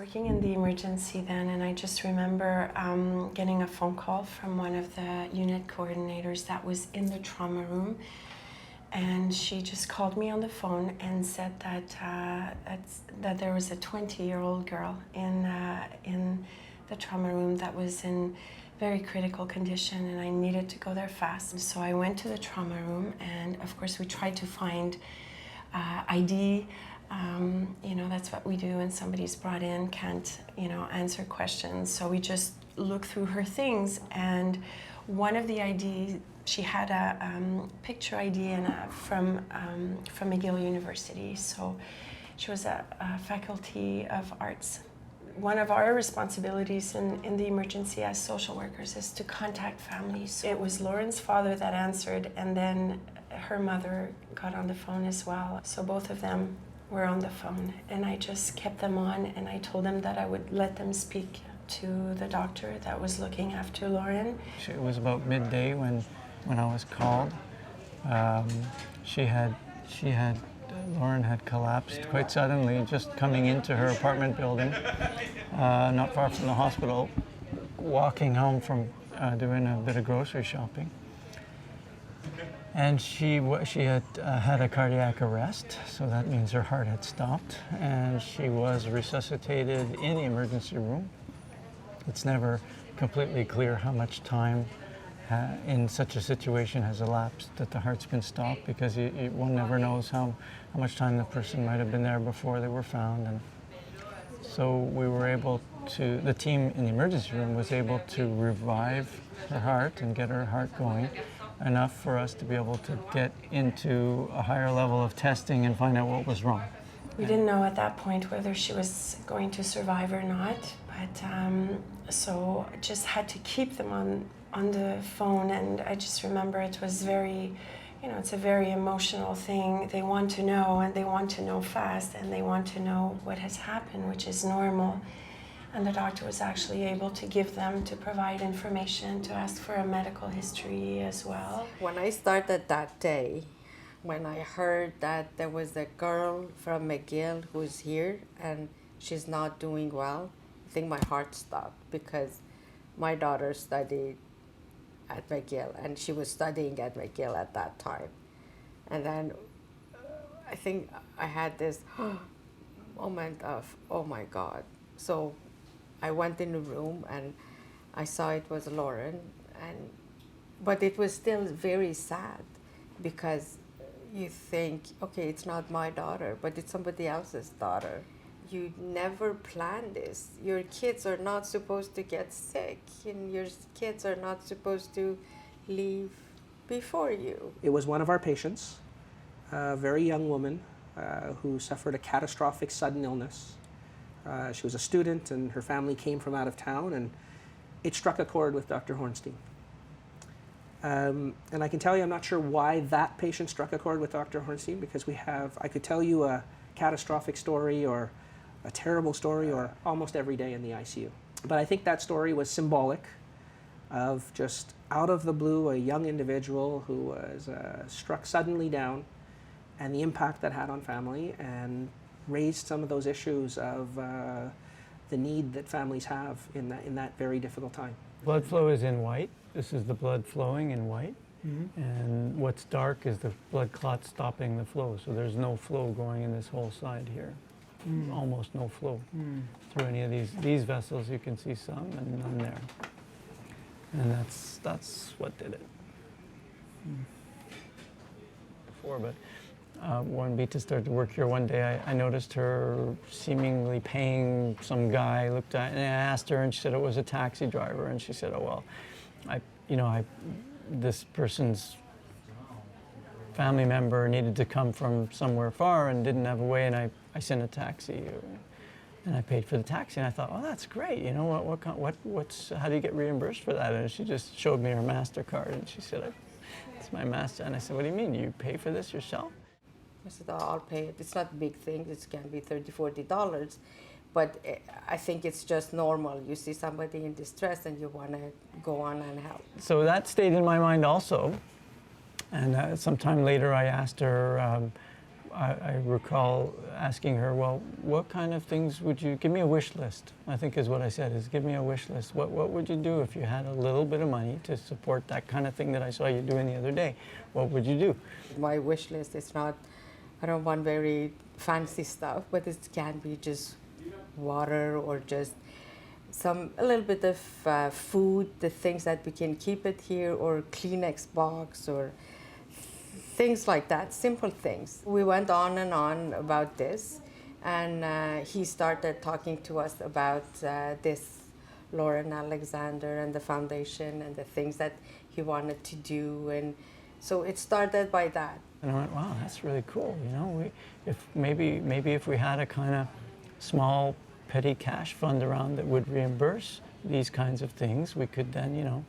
working in the emergency then, and I just remember getting a phone call from one of the unit coordinators that was in the trauma room, and she just called me on the phone and said that there was a 20-year-old girl in the trauma room that was in very critical condition, and I needed to go there fast. So I went to the trauma room, and of course we tried to find ID. You know, that's what we do when somebody's brought in, can't, you know, answer questions. So we just looked through her things, and one of the IDs, she had a picture ID from McGill University. So she was a faculty of arts. One of our responsibilities in the emergency as social workers is to contact families. So it was Lauren's father that answered, and then her mother got on the phone as well. So both of them were on the phone, and I just kept them on, and I told them that I would let them speak to the doctor that was looking after Lauren. It was about midday when I was called. Lauren had collapsed quite suddenly, just coming into her apartment building, not far from the hospital, walking home from doing a bit of grocery shopping. And she had had a cardiac arrest, so that means her heart had stopped, and she was resuscitated in the emergency room. It's never completely clear how much time in such a situation has elapsed that the heart's been stopped, because one never knows how much time the person might have been there before they were found. And so we were able to, the team in the emergency room was able to revive her heart and get her heart going enough for us to be able to get into a higher level of testing and find out what was wrong. We didn't know at that point whether she was going to survive or not, but so just had to keep them on the phone, and I just remember it was very, you know, it's a very emotional thing. They want to know, and they want to know fast, and they want to know what has happened, which is normal. And the doctor was actually able to give them, to provide information, to ask for a medical history as well. When I started that day, when I heard that there was a girl from McGill who's here and she's not doing well, I think my heart stopped, because my daughter studied at McGill, and she was studying at McGill at that time. And then I think I had this moment of, oh my God. So I went in the room and I saw it was Lauren, but it was still very sad, because you think, okay, it's not my daughter, but it's somebody else's daughter. You never plan this. Your kids are not supposed to get sick, and your kids are not supposed to leave before you. It was one of our patients, a very young woman who suffered a catastrophic sudden illness. She was a student, and her family came from out of town, and it struck a chord with Dr. Hornstein. And I can tell you, I'm not sure why that patient struck a chord with Dr. Hornstein, because I could tell you a catastrophic story or a terrible story or almost every day in the ICU. But I think that story was symbolic of just out of the blue, a young individual who was struck suddenly down, and the impact that had on family, and raised some of those issues of the need that families have in that very difficult time. Blood flow is in white. This is the blood flowing in white. Mm-hmm. And what's dark is the blood clot stopping the flow. So there's no flow going in this whole side here. Almost no flow through any of these vessels. You can see some and none there. And that's what did it. Before, but when Bita started to work here one day, I noticed her seemingly paying some guy. Looked at, and I asked her, and she said it was a taxi driver. And she said, "Oh well, this person's family member needed to come from somewhere far and didn't have a way, and I sent a taxi, and I paid for the taxi." And I thought, "Oh, that's great. You know how do you get reimbursed for that?" And she just showed me her MasterCard, and she said, "It's my Master." And I said, "What do you mean? You pay for this yourself?" I said, "Oh, I'll pay it. It's not a big thing. It can be $30, $40. But I think it's just normal. You see somebody in distress and you want to go on and help." So that stayed in my mind also. And sometime later I asked her, I recall asking her, well, what kind of things would you, give me a wish list, I think is what I said, is give me a wish list. What would you do if you had a little bit of money to support that kind of thing that I saw you doing the other day? What would you do? My wish list is not, I don't want very fancy stuff, but it can be just water or just a little bit of food, the things that we can keep it here, or Kleenex box, or things like that, simple things. We went on and on about this, and he started talking to us about this Lauren Alexander and the foundation and the things that he wanted to do, and so it started by that. And I went, wow, that's really cool. You know, maybe if we had a kind of small petty cash fund around that would reimburse these kinds of things, we could then, you know,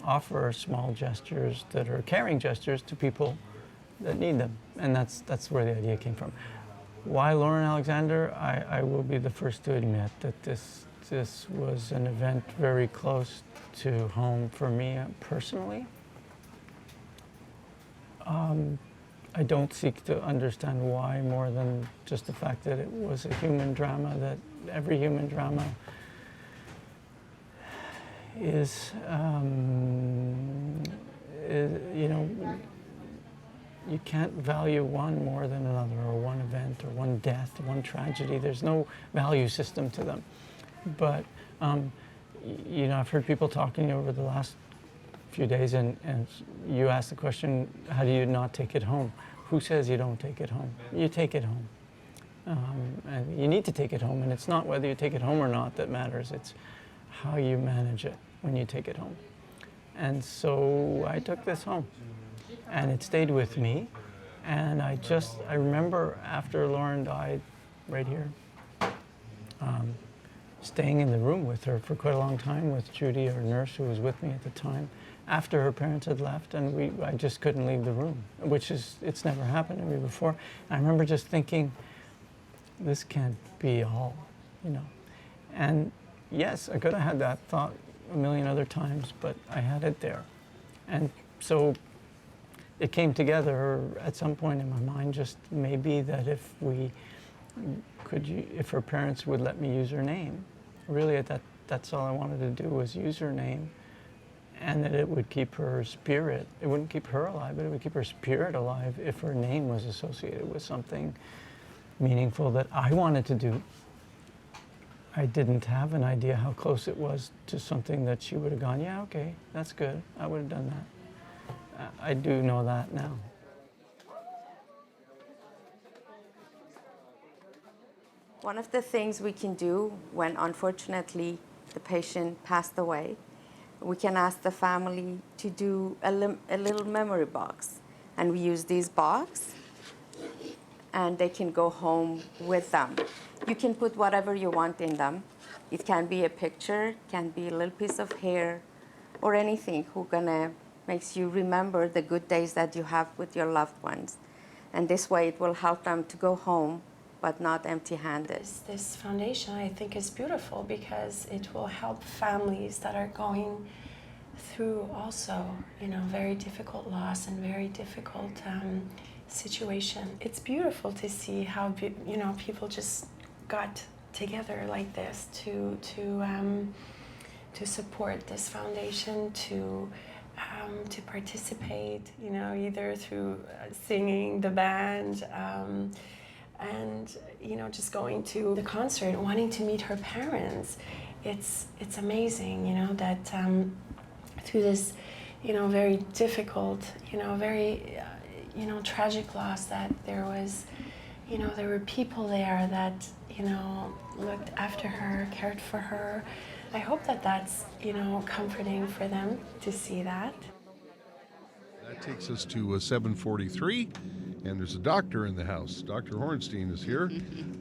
offer small gestures that are caring gestures to people that need them. And that's where the idea came from. Why Lauren Alexander? I will be the first to admit that this was an event very close to home for me personally. I don't seek to understand why more than just the fact that it was a human drama, that every human drama is you know, you can't value one more than another, or one event, or one death, one tragedy. There's no value system to them. But, you know, I've heard people talking over the last few days, and you asked the question, how do you not take it home? Who says you don't take it home? You take it home. And you need to take it home, and it's not whether you take it home or not that matters, it's how you manage it when you take it home. And so I took this home, and it stayed with me. And I remember after Lauren died, right here, staying in the room with her for quite a long time with Judy, our nurse who was with me at the time, after her parents had left, and I just couldn't leave the room, it's never happened to me before. And I remember just thinking, this can't be all, you know. And yes, I could have had that thought a million other times, but I had it there. And so it came together at some point in my mind, just maybe that if her parents would let me use her name, really that's all I wanted to do, was use her name, and that it would keep her spirit, it wouldn't keep her alive, but it would keep her spirit alive if her name was associated with something meaningful that I wanted to do. I didn't have an idea how close it was to something that she would have gone, yeah, okay, that's good, I would have done that. I do know that now. One of the things we can do when, unfortunately, the patient passed away, we can ask the family to do a little memory box. And we use this box, and they can go home with them. You can put whatever you want in them. It can be a picture, can be a little piece of hair, or anything makes you remember the good days that you have with your loved ones. And this way it will help them to go home, but not empty-handed. This foundation, I think, is beautiful because it will help families that are going through also, you know, very difficult loss and very difficult situation. It's beautiful to see how, you know, people just got together like this to support this foundation, to participate, you know, either through singing, the band, and, you know, just going to the concert, wanting to meet her parents. It's amazing, you know, that through this, you know, very difficult, you know, very, you know, tragic loss, that there was, you know, there were people there that, you know, looked after her, cared for her. I hope that that's, you know, comforting for them to see that. That takes us to 7:43, and there's a doctor in the house. Dr. Hornstein is here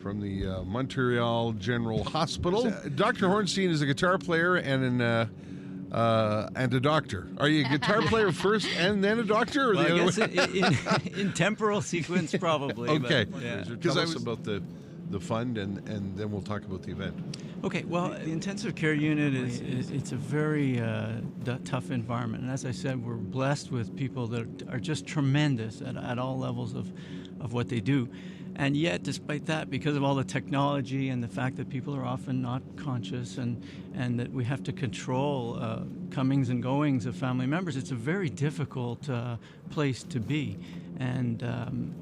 from the Montreal General Hospital. Dr. Hornstein is a guitar player and a doctor. Are you a guitar player first and then a doctor? Or Well, the I other guess way? in temporal sequence, probably. Okay. But, yeah. Tell us about the fund, and then we'll talk about the event. Okay, well, the intensive care unit it's a very tough environment. And as I said, we're blessed with people that are just tremendous at all levels of what they do. And yet, despite that, because of all the technology and the fact that people are often not conscious and that we have to control comings and goings of family members, it's a very difficult place to be. And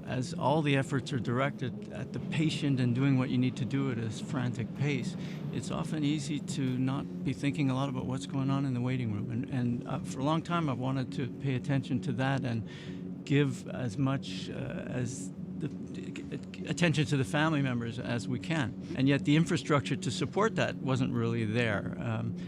as all the efforts are directed at the patient and doing what you need to do at a frantic pace, it's often easy to not be thinking a lot about what's going on in the waiting room. And for a long time, I've wanted to pay attention to that and give as much as attention to the family members as we can. And yet the infrastructure to support that wasn't really there.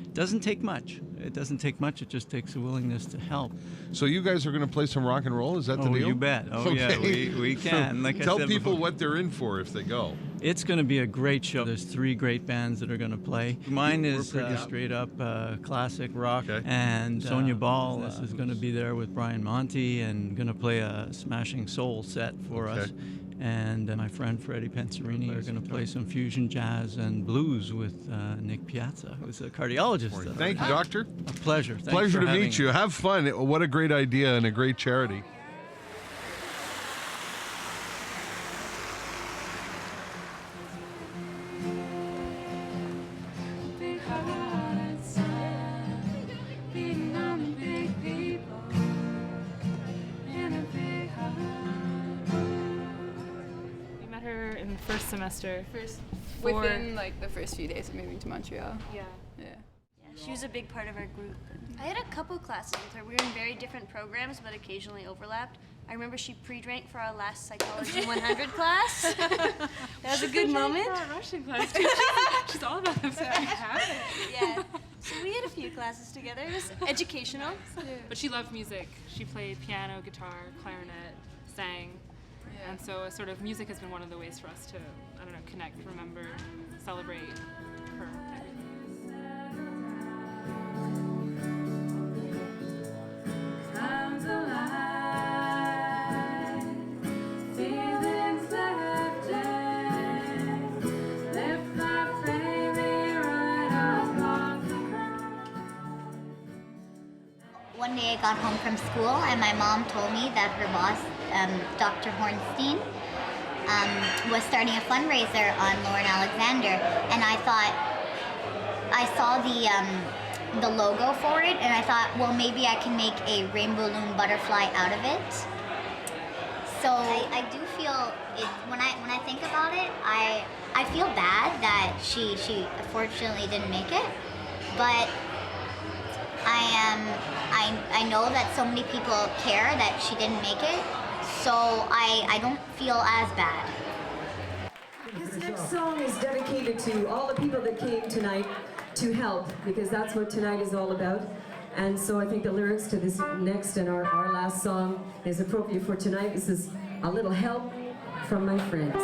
It doesn't take much. It doesn't take much. It just takes a willingness to help. So you guys are going to play some rock and roll? Is that the deal? Oh, you bet. Oh, okay. Yeah, we can. Like Tell I said people before, what they're in for if they go. it's going to be a great show. There's 3 great bands that are going to play. Mine is straight up classic rock. Okay. And Sonia Ball is going to be there with Brian Monty and going to play a smashing soul set for us. And my friend Freddie Penserini are going to play some fusion jazz and blues with Nick Piazza, who's a cardiologist. Thank you, Doctor. A pleasure. Thanks Pleasure for to meet you. Have fun. What a great idea and a great charity. First semester. Within like the first few days of moving to Montreal. Yeah. She was a big part of our group. I had a couple classes with her. We were in very different programs, but occasionally overlapped. I remember she pre-drank for our last Psychology 100 class. That was a good moment. For our Russian class too. She's all about them. Yeah. So we had a few classes together. It was educational. But she loved music. She played piano, guitar, clarinet, sang. And so sort of music has been one of the ways for us to, I don't know, connect, remember, celebrate her. Comes alive, feelings left dead, left my baby right off the ground. One day I got home from school and my mom told me that her boss, Dr. Hornstein, was starting a fundraiser on Lauren Alexander, and I thought, I saw the logo for it, and I thought, well, maybe I can make a rainbow loon butterfly out of it. So I do feel it when I think about it. I feel bad that she unfortunately didn't make it, but I know that so many people care that she didn't make it, so I don't feel as bad. This next song is dedicated to all the people that came tonight to help, because that's what tonight is all about. And so I think the lyrics to this next and our last song is appropriate for tonight. This is A Little Help from My Friends.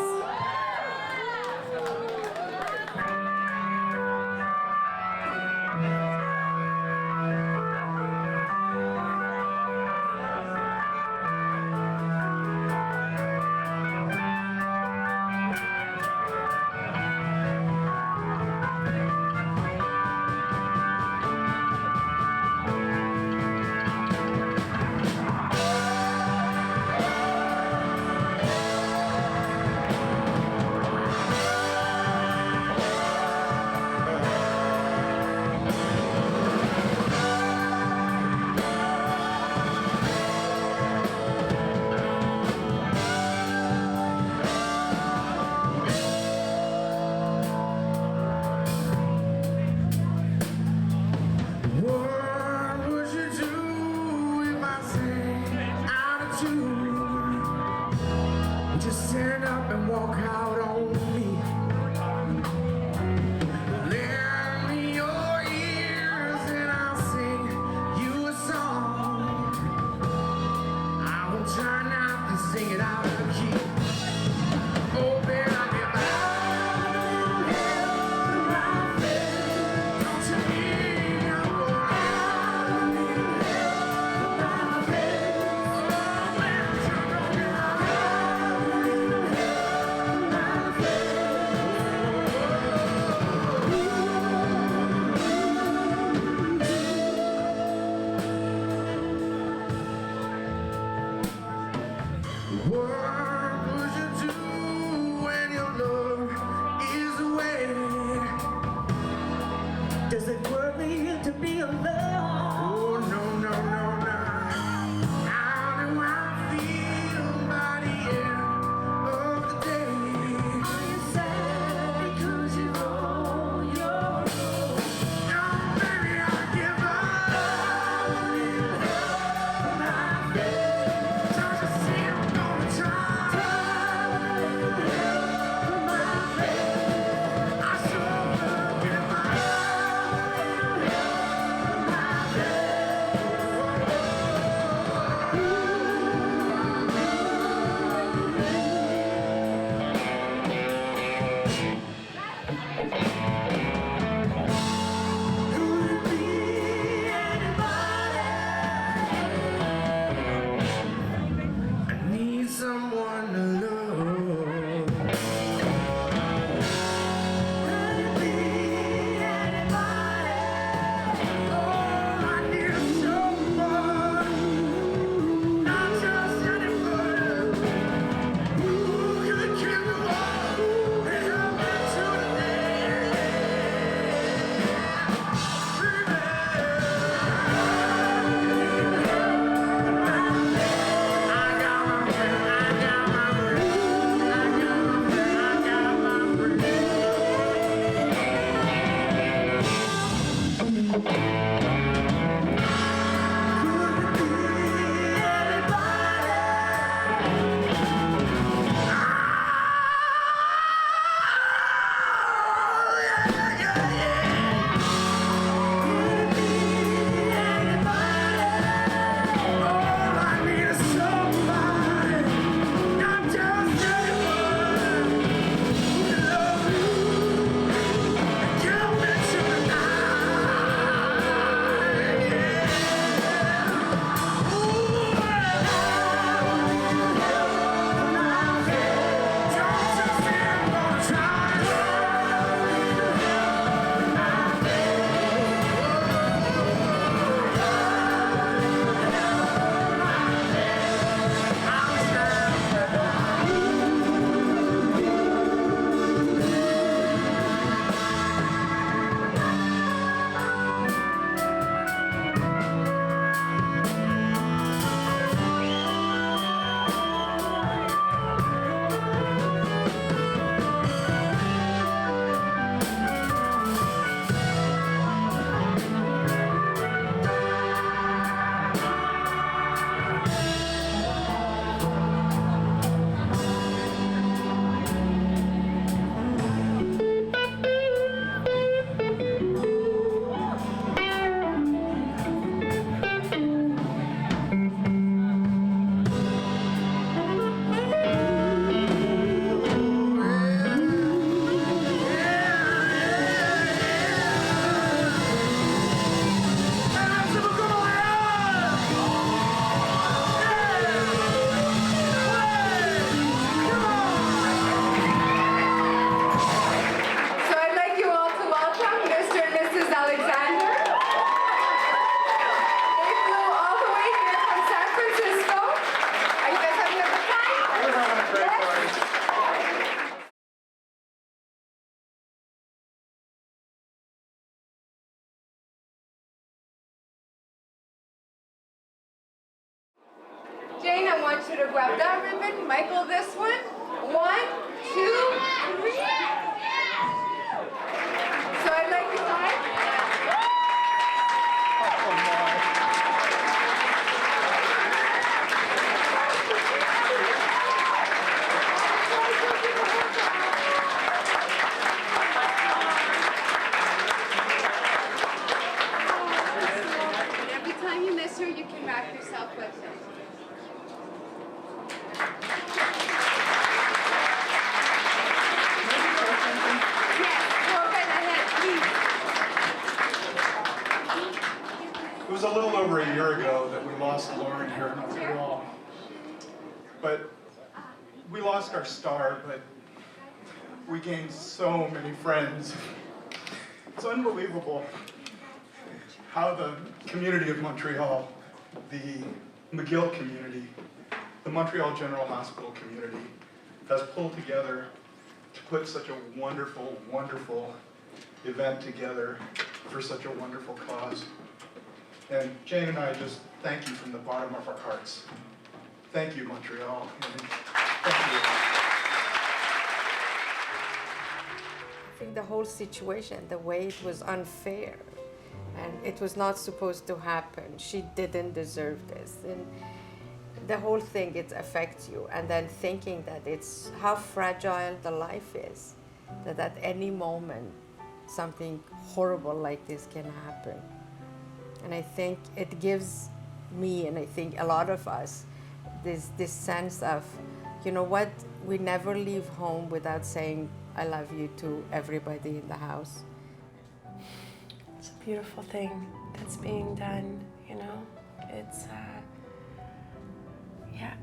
want you to grab that ribbon, Michael this one. 1, 2, 3. So I'd like you guys. Every time you miss her, you can wrap yourself with her. It was a little over a year ago that we lost Lauren here in Montreal. But we lost our star, but we gained so many friends. It's unbelievable how the community of Montreal, the McGill community, the Montreal General Hospital community has pulled together to put such a wonderful, wonderful event together for such a wonderful cause. And Jane and I just thank you from the bottom of our hearts. Thank you, Montreal. And thank you. I think the whole situation, the way it was unfair, and it was not supposed to happen. She didn't deserve this. And the whole thing, it affects you. And then thinking that it's how fragile the life is, that at any moment, something horrible like this can happen. And I think it gives me, and I think a lot of us, this sense of, you know what, we never leave home without saying, I love you to everybody in the house. It's a beautiful thing that's being done, you know? It's, yeah.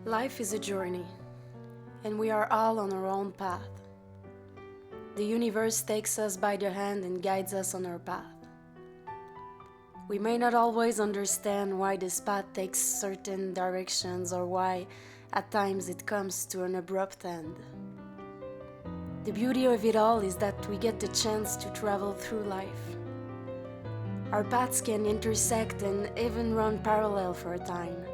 Life is a journey, and we are all on our own path. The universe takes us by the hand and guides us on our path. We may not always understand why this path takes certain directions or why, at times, it comes to an abrupt end. The beauty of it all is that we get the chance to travel through life. Our paths can intersect and even run parallel for a time,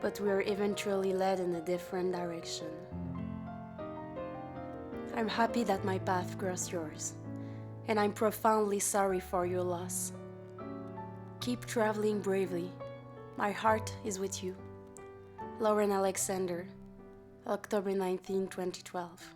but we are eventually led in a different direction. I'm happy that my path crossed yours, and I'm profoundly sorry for your loss. Keep traveling bravely. My heart is with you. Lauren Alexander, October 19, 2012.